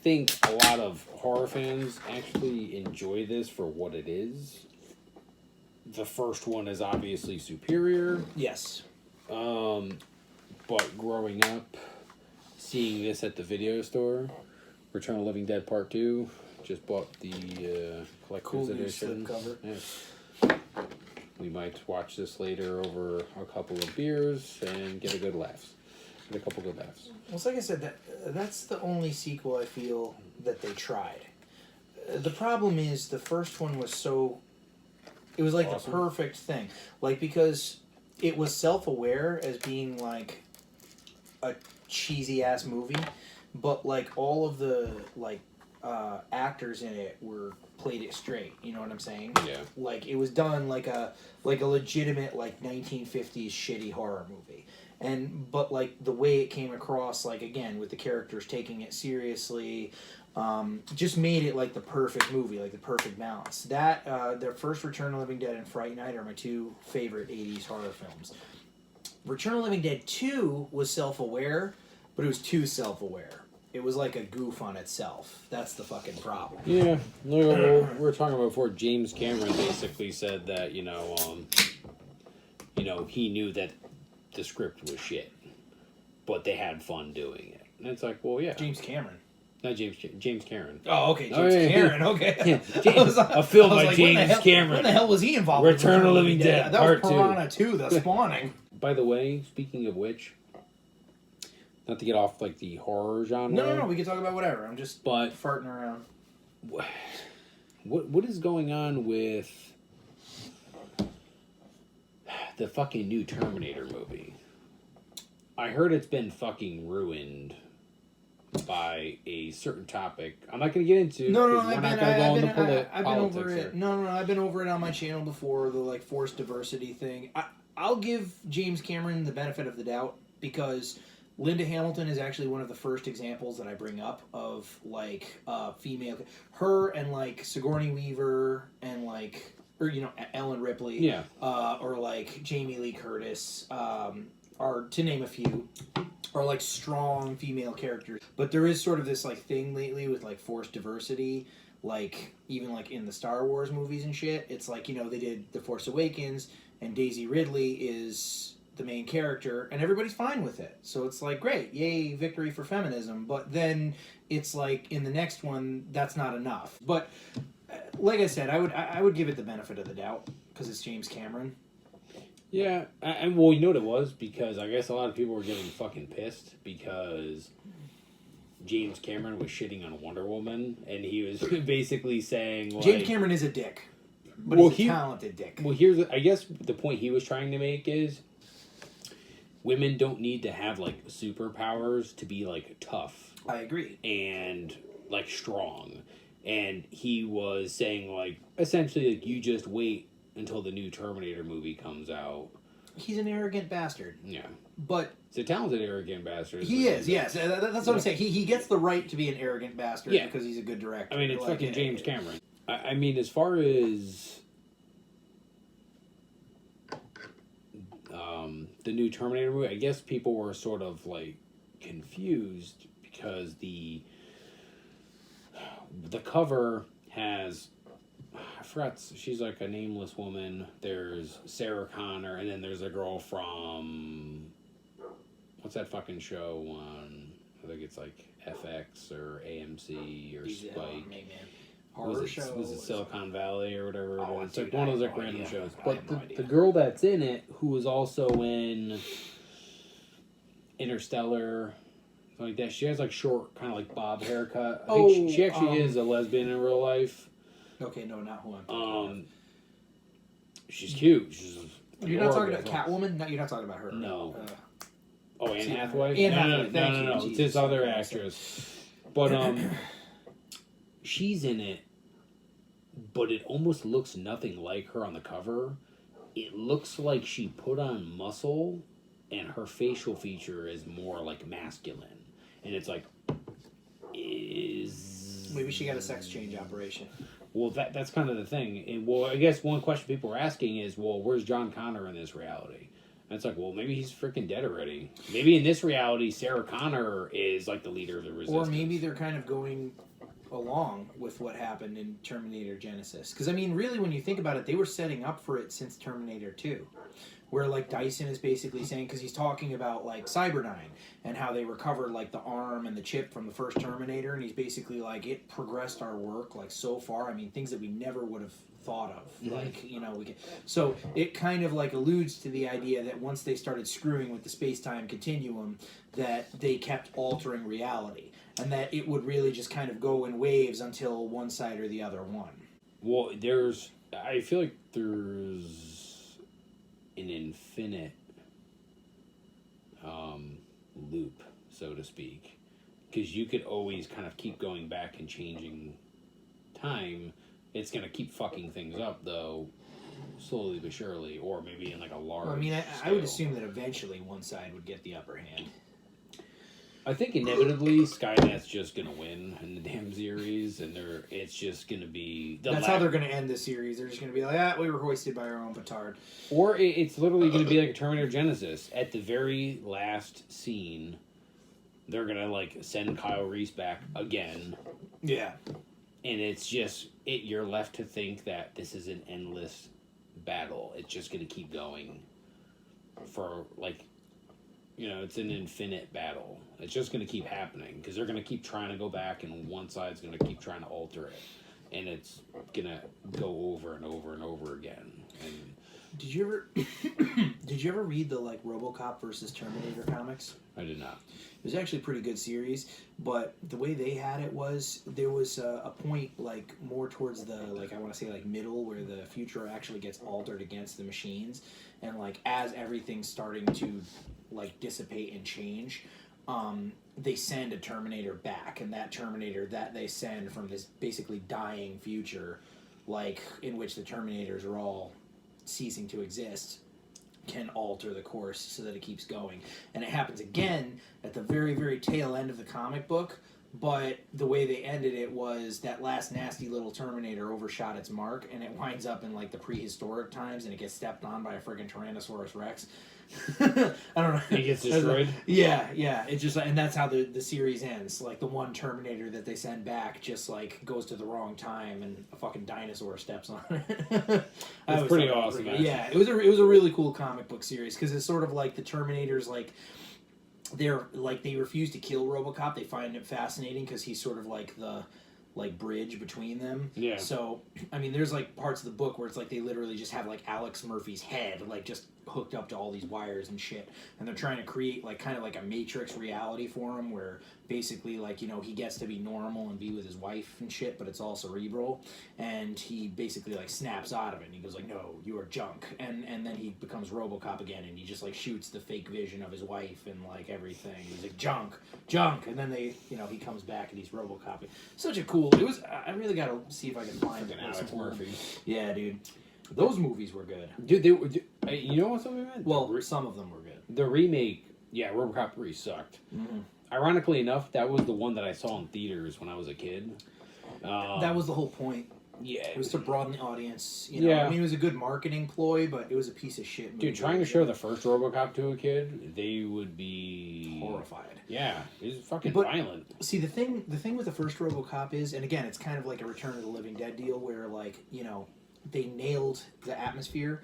think a lot of horror fans actually enjoy this for what it is. The first one is obviously superior. Yes. But growing up, seeing this at the video store, Return of the Living Dead Part 2, just bought the collector's edition. Cover. Yeah. We might watch this later over a couple of beers and get a couple good laughs. Well, it's like I said, that's the only sequel I feel that they tried. The problem is the first one was so... It was like awesome. The perfect thing. Like, because it was self-aware as being, like, a cheesy-ass movie, but, like, all of the, like, actors in it played it straight. You know what I'm saying? Yeah. Like, it was done like a legitimate, like, 1950s shitty horror movie. But like the way it came across, like again with the characters taking it seriously, just made it like the perfect movie, like the perfect balance. That their first Return of the Living Dead and Fright Night are my two favorite '80s horror films. Return of the Living Dead 2 was self-aware, but it was too self-aware. It was like a goof on itself. That's the fucking problem. Yeah, we were talking about before. James Cameron basically said that he knew that the script was shit, but they had fun doing it. And it's like, well, yeah. James Cameron. Not James Cameron. Oh, okay, James Cameron, okay. Yeah, a film by James Cameron. When the hell was he involved with Return of the Living Dead? That was Piranha 2, The Spawning. By the way, speaking of which, not to get off like the horror genre. No, we can talk about whatever. I'm just farting around. What is going on with the fucking new Terminator movie? I heard it's been fucking ruined by a certain topic. I'm not going to get into. I've been over it. No, I've been over it on my channel before. The like forced diversity thing. I'll give James Cameron the benefit of the doubt because Linda Hamilton is actually one of the first examples that I bring up of like female. Her and like Sigourney Weaver and like. Or, Ellen Ripley. Yeah. Or, like, Jamie Lee Curtis. Or, to name a few. Are, like, strong female characters. But there is sort of this, like, thing lately with, like, forced diversity. Like, even, like, in the Star Wars movies and shit. It's like, they did The Force Awakens. And Daisy Ridley is the main character. And everybody's fine with it. So it's like, great. Yay, victory for feminism. But then it's like, in the next one, that's not enough. But... like I said, I would give it the benefit of the doubt because it's James Cameron. Yeah, and well, you know what it was? Because I guess a lot of people were getting fucking pissed because James Cameron was shitting on Wonder Woman, and he was basically saying like... James Cameron is a dick, but he's a talented dick. Well, I guess the point he was trying to make is women don't need to have, like, superpowers to be, like, tough. I agree. And, like, strong. And he was saying, like, essentially, like, you just wait until the new Terminator movie comes out. He's an arrogant bastard. Yeah. But... he's a talented arrogant bastard. He is, yes. That's what I'm saying. He gets the right to be an arrogant bastard because he's a good director. I mean, it's fucking James Cameron. I mean, as far as... the new Terminator movie, I guess people were sort of, like, confused because the cover has, I forgot, she's like a nameless woman. There's Sarah Connor, and then there's a girl from, what's that fucking show on, I think it's like FX or AMC or Spike. Horror show? Was it Silicon Valley or whatever it is? It's like one of those like random shows. But the girl that's in it, who was also in Interstellar, like that, she has like short, kind of like bob haircut. I think she actually is a lesbian in real life. Okay, no, not who I'm talking about. She's cute. You're not talking about Catwoman? No, you're not talking about her. No. Anne Hathaway? Anne Hathaway, thank you. No. It's this other actress. But she's in it, but it almost looks nothing like her on the cover. It looks like she put on muscle, and her facial feature is more like masculine. And it's like, maybe she got a sex change operation. Well, that's kind of the thing. And, well, I guess one question people are asking is, well, where's John Connor in this reality? And it's like, well, maybe he's freaking dead already. Maybe in this reality, Sarah Connor is like the leader of the Resistance. Or maybe they're kind of going along with what happened in Terminator Genesis. Because, I mean, really, when you think about it, they were setting up for it since Terminator 2. Where, like, Dyson is basically saying, because he's talking about, like, Cyberdyne and how they recovered, like, the arm and the chip from the first Terminator, and he's basically like, it progressed our work, like, so far. I mean, things that we never would have thought of. Mm-hmm. Like, you know, so it kind of, like, alludes to the idea that once they started screwing with the space-time continuum, that they kept altering reality. And that it would really just kind of go in waves until one side or the other won. Well, I feel like there's an infinite loop, so to speak, because you could always kind of keep going back and changing time. It's going to keep fucking things up, though, slowly but surely, or maybe in like a large Well, I mean, I scale. would assume that eventually one side would get the upper hand. I think inevitably Skynet's just gonna win in the damn series, and it's just gonna be That's how they're gonna end the series. They're just gonna be like, we were hoisted by our own petard. Or it's literally gonna be like a Terminator Genesis. At the very last scene, they're gonna like send Kyle Reese back again. Yeah. And it's just you're left to think that this is an endless battle. It's just gonna keep going for like. You know, it's an infinite battle. It's just going to keep happening because they're going to keep trying to go back, and one side's going to keep trying to alter it, and it's going to go over and over and over again. And did you ever read the like RoboCop versus Terminator comics? I did not. It was actually a pretty good series, but the way they had it was there was a point like more towards the like I want to say like middle where the future actually gets altered against the machines, and like as everything's starting to like dissipate and change, they send a Terminator back, and that Terminator that they send from this basically dying future, like in which the Terminators are all ceasing to exist, can alter the course so that it keeps going. And it happens again at the very, very tail end of the comic book, but the way they ended it was that last nasty little Terminator overshot its mark, and it winds up in like the prehistoric times, and it gets stepped on by a friggin' Tyrannosaurus Rex. I don't know. He gets destroyed? Yeah. It's just, and that's how the series ends. Like the one Terminator that they send back just like goes to the wrong time, and a fucking dinosaur steps on it. That's pretty awesome. Yeah, it was a really cool comic book series because it's sort of like the Terminators like. They're like they refuse to kill RoboCop. They find it fascinating because he's sort of like the bridge between them. Yeah. So I mean, there's like parts of the book where it's like they literally just have like Alex Murphy's head like just hooked up to all these wires and shit, and they're trying to create like kind of like a Matrix reality for him where basically like, you know, he gets to be normal and be with his wife and shit, but it's all cerebral, and he basically like snaps out of it and he goes like, no, you are junk, and then he becomes RoboCop again, and he just like shoots the fake vision of his wife and like everything. He's like junk, and then they, you know, he comes back and he's RoboCop. Such a cool. It was. I really gotta see if I can find Fucking Alex Murphy. Yeah, dude. Those movies were good. Dude, you know what something meant? Well, some of them were good. The remake, yeah, RoboCop 3 sucked. Mm-hmm. Ironically enough, that was the one that I saw in theaters when I was a kid. That was the whole point. Yeah. It was to broaden the audience. You know? Yeah. I mean, it was a good marketing ploy, but it was a piece of shit movie. Dude, trying to show the first RoboCop to a kid, they would be horrified. Yeah, it was fucking But- violent. See, the thing with the first RoboCop is, and again, it's kind of like a Return of the Living Dead deal, where like, you know, they nailed the atmosphere.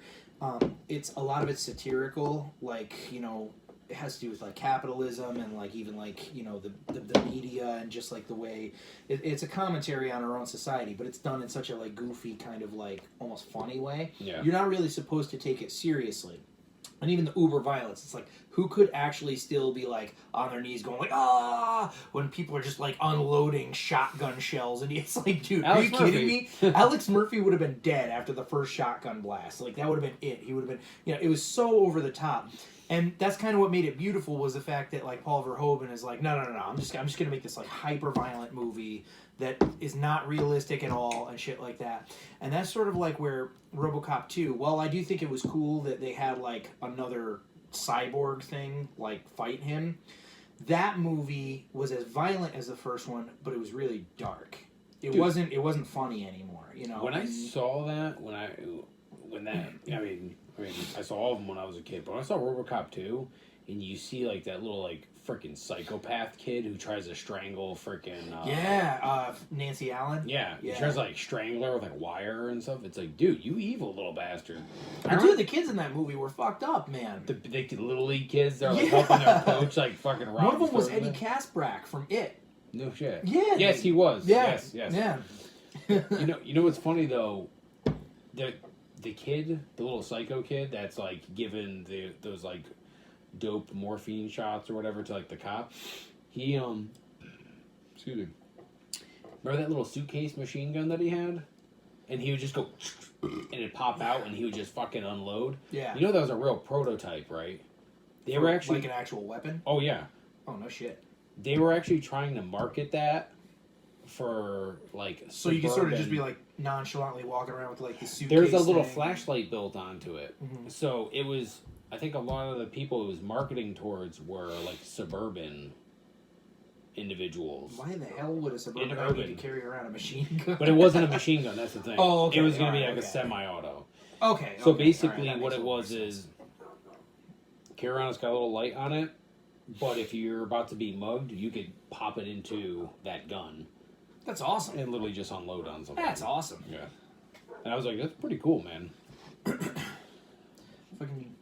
It's a lot of it's satirical, like, you know, it has to do with like capitalism and like even like, you know, the media and just like the way it's a commentary on our own society, but it's done in such a like goofy kind of like almost funny way. Yeah. You're not really supposed to take it seriously. And even the uber violence, it's like, who could actually still be like on their knees going like, ah, when people are just like unloading shotgun shells, and it's like, dude, are you kidding me? Alex Murphy would have been dead after the first shotgun blast. Like that would have been it. He would have been, you know, it was so over the top. And that's kind of what made it beautiful, was the fact that like Paul Verhoeven is like, no, I'm just gonna make this like hyper violent movie that is not realistic at all and shit like that. And that's sort of like where RoboCop 2, while I do think it was cool that they had like another cyborg thing like fight him, that movie was as violent as the first one, but it was really dark. It wasn't funny anymore, you know. When I saw that, I mean, I mean, I saw all of them when I was a kid, but when I saw RoboCop 2, and you see like that little like freaking psychopath kid who tries to strangle freaking Nancy Allen. Yeah, he tries to like strangle her with like wire and stuff. It's like, dude, you evil little bastard. Dude, the kids in that movie were fucked up, man. The little league kids, they're like helping their coach like fucking rob. One of them was Eddie Kaspbrak from It. No shit. Yeah. Yes, he was. Yeah. Yes. Yeah. You know what's funny though? The kid, the little psycho kid that's like giving those like dope morphine shots or whatever to like the cop. He excuse me. Remember that little suitcase machine gun that he had? And he would just go and it'd pop out and he would just fucking unload. Yeah. You know that was a real prototype, right? They were actually like an actual weapon? Oh yeah. Oh no shit. They were actually trying to market that for like so you could sort of just be like nonchalantly walking around with like the suitcase. There's a little thing. flashlight built onto it. Mm-hmm. So it was, I think a lot of the people it was marketing towards were like suburban individuals. Why in the hell would a suburban need to carry around a machine gun? But it wasn't a machine gun, that's the thing. Oh, okay. It was going to be like a semi-auto. Okay. So basically what it was is, carry around, it's got a little light on it, but if you're about to be mugged, you could pop it into that gun. That's awesome. And literally just unload on something. That's awesome. Yeah. And I was like, that's pretty cool, man. Fucking